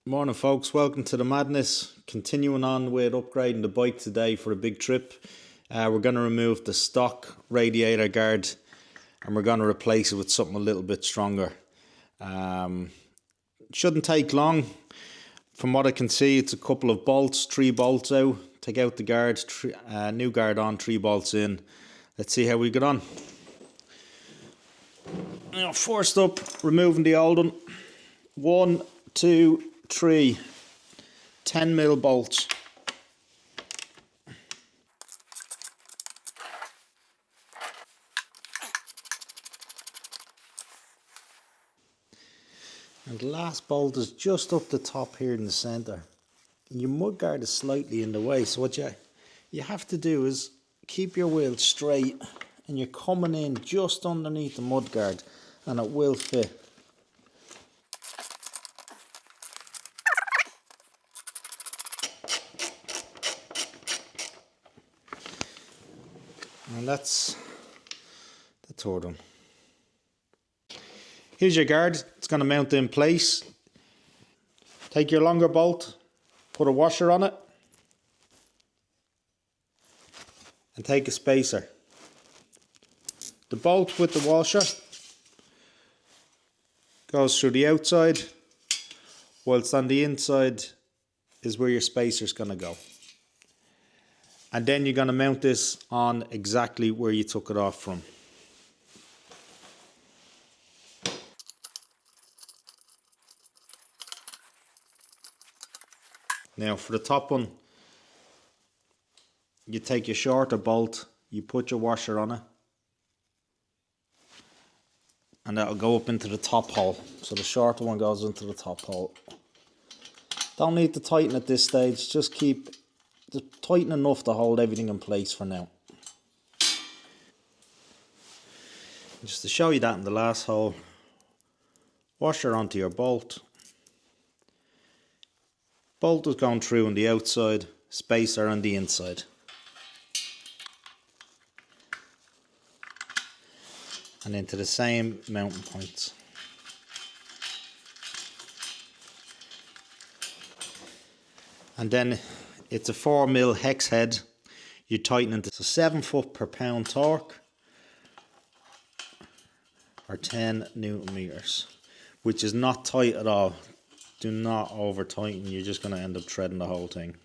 Morning folks, welcome to the madness. Continuing on with upgrading the bike today for a big trip. We're going to remove the stock radiator guard and we're going to replace it with something a little bit stronger. Shouldn't take long. From what I can see, it's a couple of bolts, 3 bolts out. Take out the guard, new guard on, 3 bolts in. Let's see how we get on. Now, first up, removing the old one. 1, 2, 3 10mm bolts. And the last bolt is just up the top here in the centre. Your mudguard is slightly in the way, so what you have to do is keep your wheel straight and you're coming in just underneath the mudguard and it will fit. And that's the third one. Here's your guard. It's going to mount in place. Take your longer bolt, put a washer on it, and take a spacer. The bolt with the washer goes through the outside, whilst on the inside is where your spacer is going to go. And then you're going to mount this on exactly where you took it off from. Now for the top one, you take your shorter bolt, you put your washer on it, and that'll go up into the top hole. So the shorter one goes into the top hole. Don't need to tighten at this stage, just tighten enough to hold everything in place for now. Just to show you that in the last hole, washer onto your bolt. Bolt is going through on the outside, spacer on the inside. And into the same mounting points. And then it's a 4mm hex head. You tighten into 7 foot per pound torque or 10 Newton meters, which is not tight at all. Do not over tighten, you're just going to end up threading the whole thing.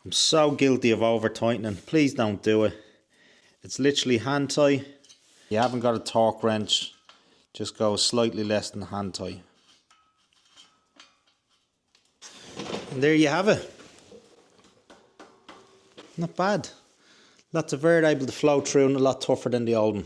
I'm so guilty of over tightening, please don't do it. It's literally hand tie. You haven't got a torque wrench, just go slightly less than hand tie. And there you have it. Not bad. Lots of air able to flow through and a lot tougher than the old one.